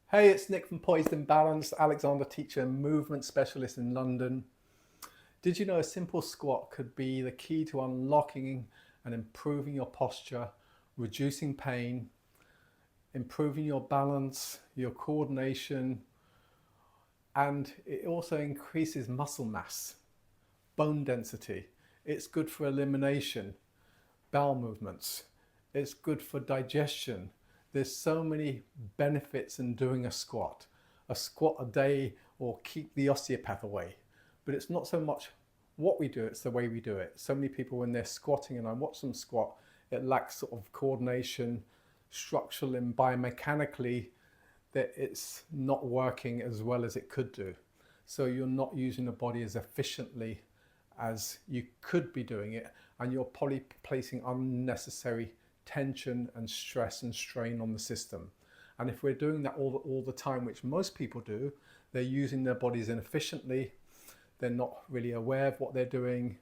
Hey, it's Nick from Poised and Balanced, Alexander teacher and movement specialist in London. Did you know a simple squat could be the key to unlocking and improving your posture, reducing pain, improving your balance, your coordination, and it also increases muscle mass, bone density. It's good for elimination, bowel movements. It's good for digestion. There's so many benefits in doing a squat. A squat a day will keep the osteopath away. But it's not so much what we do, it's the way we do it. So many people, when they're squatting and I watch them squat, it lacks sort of coordination, structural and biomechanically, that it's not working as well as it could do. So you're not using the body as efficiently as you could be doing it, and you're probably placing unnecessary tension and stress and strain on the system. And if we're doing that all the time, which most people do, they're using their bodies inefficiently, they're not really aware of what they're doing,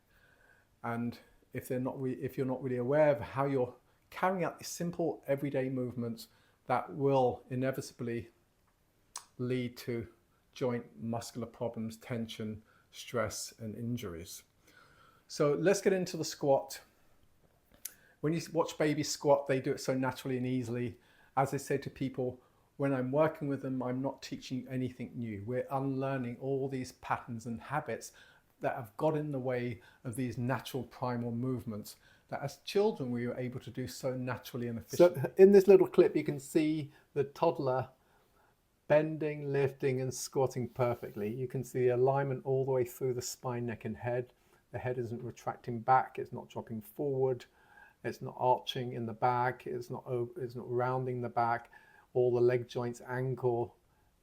and if you're not really aware of how you're carrying out these simple everyday movements, that will inevitably lead to joint muscular problems, tension, stress and injuries. So let's get into the squat. When you watch babies squat, they do it so naturally and easily. As I say to people, when I'm working with them, I'm not teaching anything new. We're unlearning all these patterns and habits that have got in the way of these natural primal movements that as children we were able to do so naturally and efficiently. So in this little clip, you can see the toddler bending, lifting and squatting perfectly. You can see the alignment all the way through the spine, neck and head. The head isn't retracting back, it's not dropping forward, it's not arching in the back, it's not rounding the back. All the leg joints, ankle,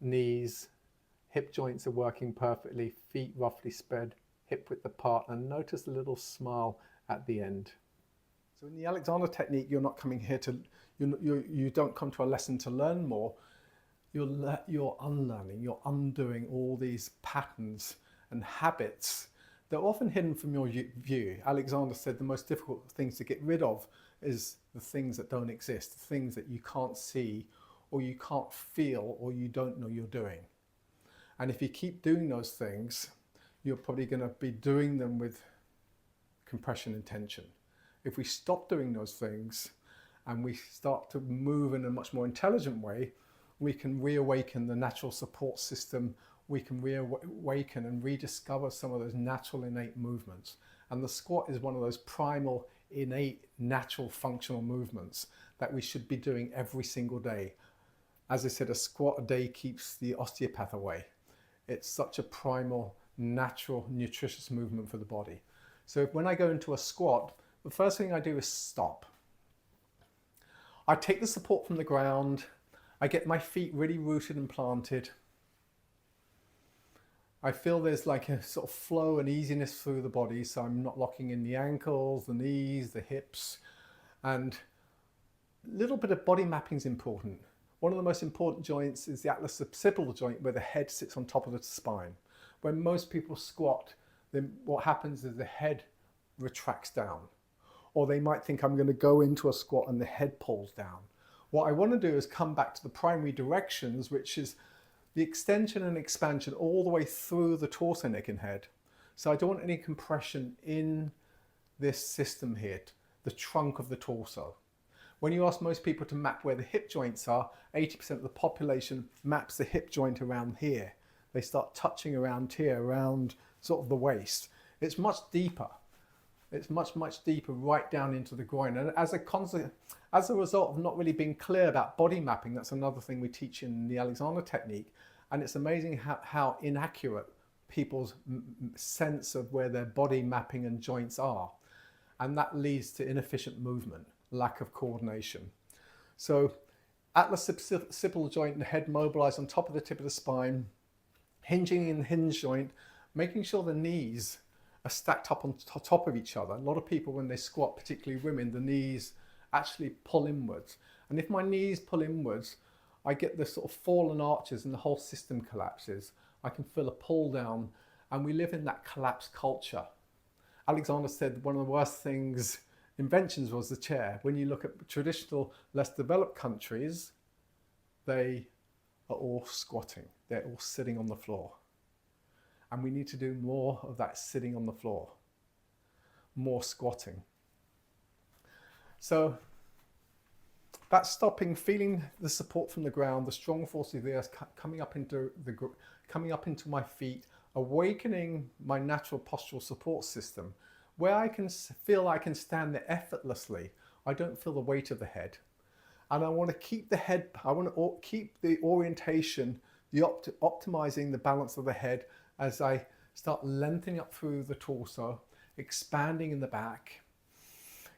knees, hip joints are working perfectly, feet roughly spread, hip width apart, and notice the little smile at the end. So in the Alexander technique, you're not coming here to, you don't come to a lesson to learn more. You're unlearning, you're undoing all these patterns and habits. They're often hidden from your view. Alexander said the most difficult things to get rid of is the things that don't exist, the things that you can't see or you can't feel or you don't know you're doing. And if you keep doing those things, you're probably going to be doing them with compression and tension. If we stop doing those things and we start to move in a much more intelligent way, we can reawaken the natural support system. We can reawaken and rediscover some of those natural innate movements. And the squat is one of those primal, innate, natural functional movements that we should be doing every single day. As I said, a squat a day keeps the osteopath away. It's such a primal, natural, nutritious movement for the body. So when I go into a squat, the first thing I do is stop. I take the support from the ground. I get my feet really rooted and planted. I feel there's like a sort of flow and easiness through the body, so I'm not locking in the ankles, the knees, the hips, and a little bit of body mapping is important. One of the most important joints is the atlas occipital joint, where the head sits on top of the spine. When most people squat, then what happens is the head retracts down, or they might think I'm going to go into a squat and the head pulls down. What I want to do is come back to the primary directions, which is the extension and expansion all the way through the torso, neck and head. So I don't want any compression in this system here, the trunk of the torso. When you ask most people to map where the hip joints are, 80% of the population maps the hip joint around here. They start touching around here, around sort of the waist. It's much deeper. It's much, much deeper right down into the groin. And as a result of not really being clear about body mapping, that's another thing we teach in the Alexander technique. And it's amazing how inaccurate people's sense of where their body mapping and joints are. And that leads to inefficient movement, lack of coordination. So atlas occipital joint and the head mobilized on top of the tip of the spine, hinging in the hinge joint, making sure the knees are stacked up on top of each other. A lot of people, when they squat, particularly women, the knees actually pull inwards. And if my knees pull inwards, I get this sort of fallen arches and the whole system collapses. I can feel a pull down, and we live in that collapsed culture. Alexander said one of the worst inventions was the chair. When you look at traditional, less developed countries, they are all squatting. They're all sitting on the floor. And we need to do more of that sitting on the floor, more squatting. So that's stopping, feeling the support from the ground, the strong force of the earth coming up into my feet, awakening my natural postural support system, where I can feel I can stand there effortlessly. I don't feel the weight of the head. And I want to keep the head, I want to keep the orientation, optimizing the balance of the head as I start lengthening up through the torso, expanding in the back,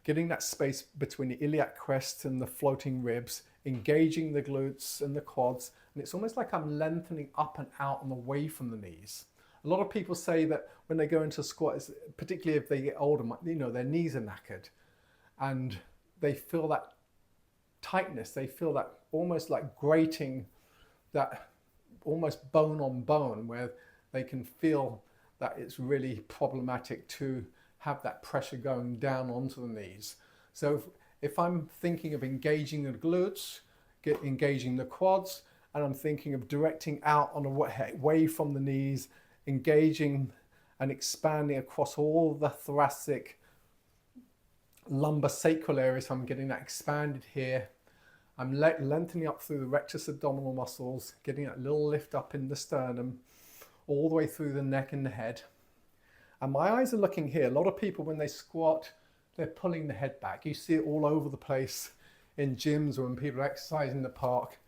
getting that space between the iliac crest and the floating ribs, engaging the glutes and the quads. And it's almost like I'm lengthening up and out and away from the knees. A lot of people say that when they go into squat, particularly if they get older, you know, their knees are knackered and they feel that tightness. They feel that almost like grating, that almost bone on bone, where they can feel that it's really problematic to have that pressure going down onto the knees. So if I'm thinking of engaging the glutes, engaging the quads, and I'm thinking of directing out on away from the knees, engaging and expanding across all the thoracic, lumbar sacral areas, so I'm getting that expanded here. I'm lengthening up through the rectus abdominal muscles, getting that little lift up in the sternum, all the way through the neck and the head. And my eyes are looking here. A lot of people, when they squat, they're pulling the head back. You see it all over the place in gyms or when people are exercising in the park.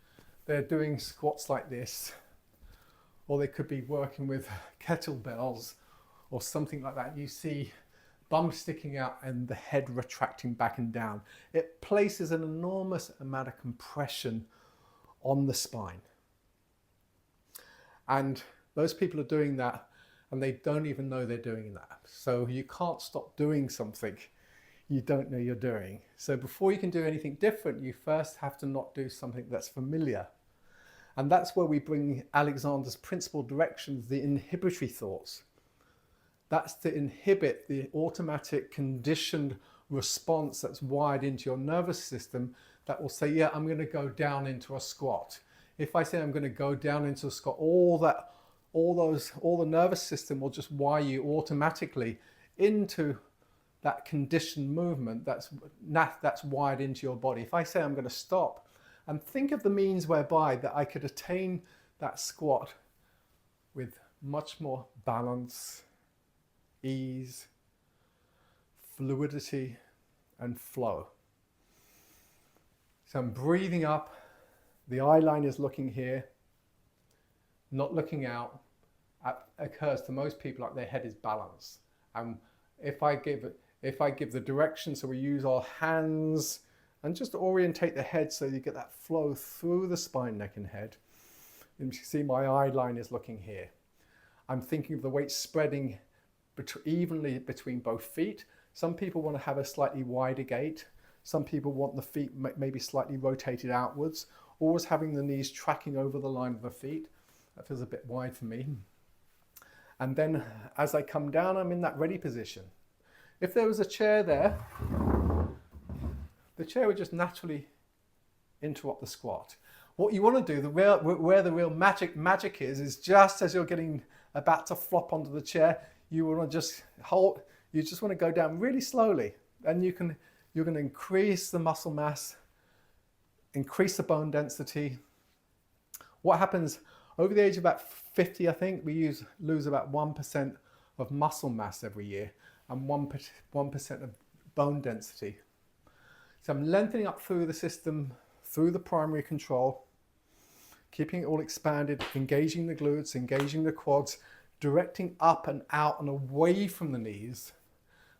They're doing squats like this, or they could be working with kettlebells or something like that. You see bum sticking out and the head retracting back and down. It places an enormous amount of compression on the spine. And those people are doing that and they don't even know they're doing that. So you can't stop doing something you don't know you're doing. So before you can do anything different, you first have to not do something that's familiar. And that's where we bring Alexander's principal directions, the inhibitory thoughts. That's to inhibit the automatic conditioned response that's wired into your nervous system that will say, yeah, I'm going to go down into a squat. If I say I'm going to go down into a squat, all the nervous system will just wire you automatically into that conditioned movement that's wired into your body. If I say I'm going to stop and think of the means whereby that I could attain that squat with much more balance, ease, fluidity, and flow. So I'm breathing up, the eye line is looking here, not looking out. It occurs to most people like their head is balanced. And if I give the direction, so we use our hands and just orientate the head so you get that flow through the spine, neck, and head. You can see my eye line is looking here. I'm thinking of the weight spreading evenly between both feet. Some people want to have a slightly wider gait. Some people want the feet maybe slightly rotated outwards, always having the knees tracking over the line of the feet. That feels a bit wide for me. And then as I come down, I'm in that ready position. If there was a chair there, the chair would just naturally interrupt the squat. What you want to do, where the real magic is just as you're getting about to flop onto the chair, you want to just hold, you just want to go down really slowly. And you're going to increase the muscle mass, increase the bone density. What happens over the age of about 50, I think, we lose about 1% of muscle mass every year and 1% of bone density. So I'm lengthening up through the system, through the primary control, keeping it all expanded, engaging the glutes, engaging the quads, directing up and out and away from the knees,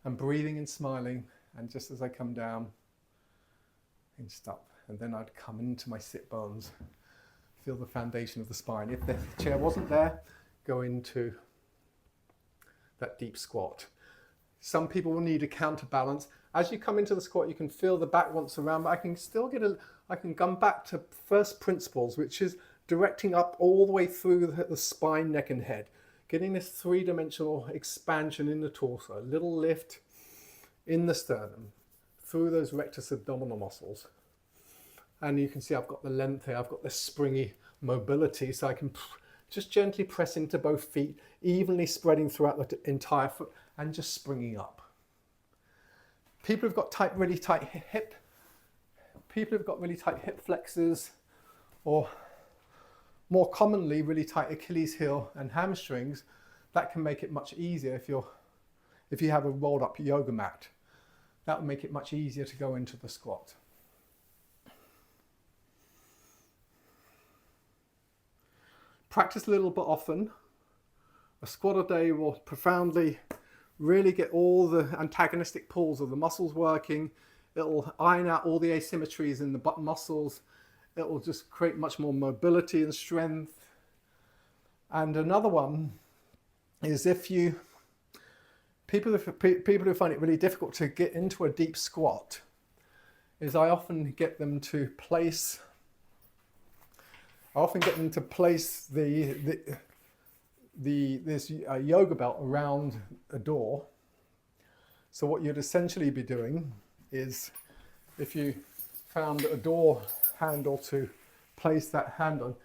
and breathing and smiling. And just as I come down, and stop. And then I'd come into my sit bones, feel the foundation of the spine. If the chair wasn't there, go into that deep squat. Some people will need a counterbalance. As you come into the squat, you can feel the back wants around, but I can come back to first principles, which is directing up all the way through the spine, neck, and head. Getting this three-dimensional expansion in the torso, a little lift in the sternum, through those rectus abdominal muscles. And you can see I've got the length here, I've got the springy mobility, so I can just gently press into both feet, evenly spreading throughout the entire foot and just springing up. People who've got really tight hip flexors, or more commonly really tight Achilles heel and hamstrings, that can make it much easier if you have a rolled up yoga mat. That will make it much easier to go into the squat. Practice a little bit often. A squat a day will profoundly really get all the antagonistic pulls of the muscles working. It'll iron out all the asymmetries in the butt muscles. It will just create much more mobility and strength. And another one is people who find it really difficult to get into a deep squat, is I often get them to place this yoga belt around a door. So what you'd essentially be doing is, if you found a door handle to place that hand on,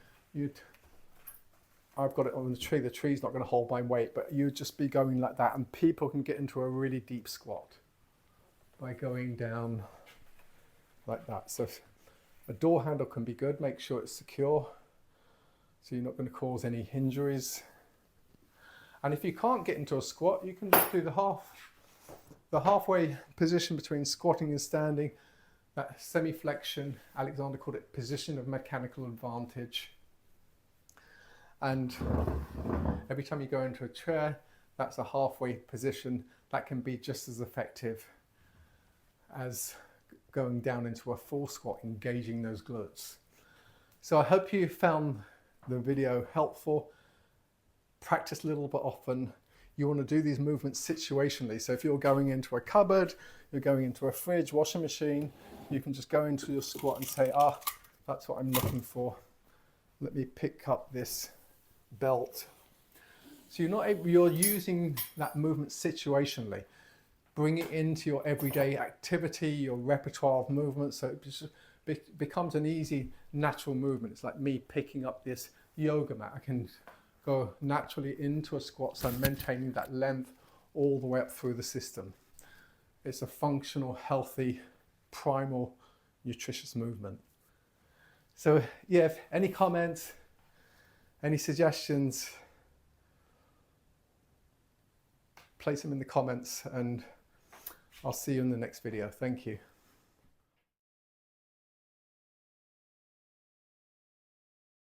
I've got it on the tree's not going to hold my weight, but you'd just be going like that, and people can get into a really deep squat by going down like that. So a door handle can be good, make sure it's secure, so you're not going to cause any injuries. And if you can't get into a squat, you can just do the halfway position between squatting and standing, that semi-flexion. Alexander called it position of mechanical advantage. And every time you go into a chair, that's a halfway position. That can be just as effective as going down into a full squat, engaging those glutes. So I hope you found the video helpful. Practice a little bit often. You want to do these movements situationally. So if you're going into a cupboard, you're going into a fridge, washing machine, you can just go into your squat and say, that's what I'm looking for. Let me pick up this belt. So you're using that movement situationally. Bring it into your everyday activity, your repertoire of movements, so it just becomes an easy, natural movement. It's like me picking up this yoga mat. I can go naturally into a squat, so I'm maintaining that length all the way up through the system. It's a functional, healthy, primal, nutritious movement. So yeah, if any comments, any suggestions, place them in the comments, and I'll see you in the next video. Thank you.